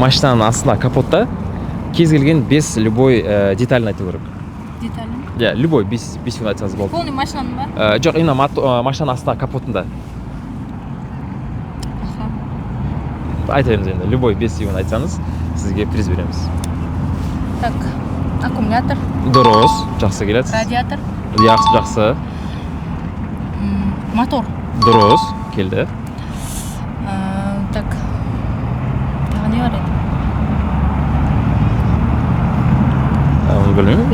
машинаның астына капотта кез келген 5 любой деталін айту керек. Деталін? Иә, любой 5 күн айтсаңыз болды. Полный машинаның ба? Жоқ, именно машинаның астына капотында. Айтайымыз енді, любой 5 күн айтсаңыз, сізге приз береміз. Так, аккумулятор. Дұрыс, жақсы келеді. Радиатор. Жақсы. Мотор. Дұрыс, келді. Так. Тағы не бар еді? Оны білмеймін.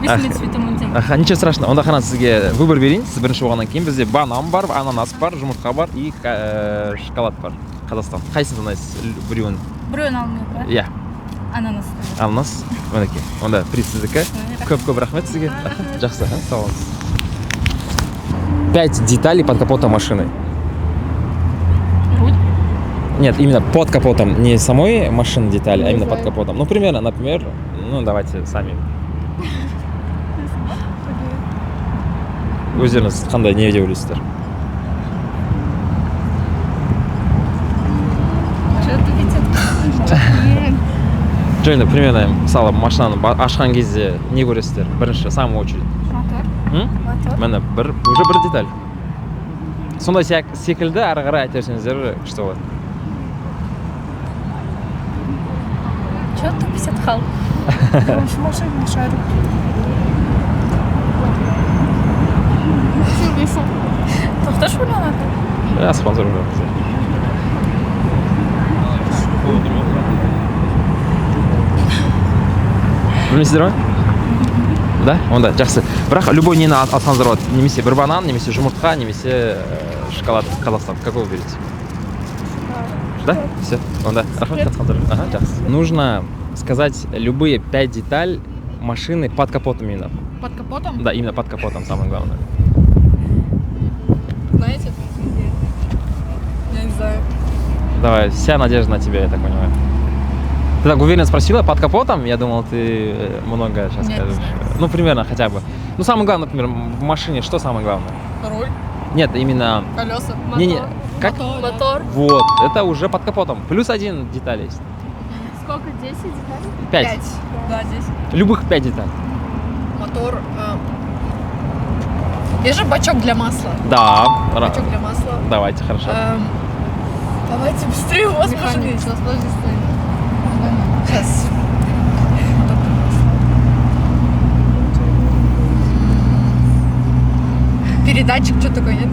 Бесмет цветом өтем. Ничего страшного. Онда қана сізге выбор берейін. Сіз бірінші болғаннан кейін бізде банан бар, ананас бар, жұмыртқа бар и шоколад бар. Қазақстан. Қайсысын таңдайсыз? Біреуін. Біреуін алынып ба? Иә. Ананас. Ананас. Мінекей. Онда приз сіздікі. Көп рахмет сізге. Жақсы, сау болыңыз. 5 деталей под капотом машины. Руль? Нет, именно под капотом, не самой машины детали, а именно под капотом. Ну, примерно, например, давайте сами. Өздеріңіз қандай не деп ойлайсыздар? Жоқ, енді примерно, мысалы, машинаны ашқан кезде не көресіздер? Бірінші, самый очередь. Мотор. Міне, уже бір деталь. Сондай секілді ары қарай айта берсеңіздер күшті болады. Чё ты 50 хал? Машина шарик. Тоқташы ойланады. Спонсор болады. Білмейсіздер ма? Да? Онда, жақсы. Бірақ любой нені алсаңыздар болады. Немесе бір банан, немесе жұмыртқа, немесе шоколад Қазақстан. Какой вы берете? Да? Все. Онда, рахмет. Жақсы. Нужно сказать любые 5 деталей машины под капотом именно. Под капотом? Да, именно под капотом, самое главное. Знаете? Я не знаю. Давай, вся надежда на тебя, я так понимаю. Ты так уверенно спросила, под капотом? Я думал, ты много сейчас скажешь. Ну, примерно, хотя бы. Ну, самое главное, например, в машине, что самое главное? Руль? Нет, именно... Колеса? Не-не, как? Мотор? Вот, это уже под капотом. Плюс 1 деталь есть. Сколько? 10 деталей? 5. Да, 10. Любых 5 деталей. Мотор. Есть же бачок для масла. Да. Бачок для масла. Давайте, хорошо. Давайте быстрее, у вас машина есть. Сейчас. Передатчик, что такое, нет?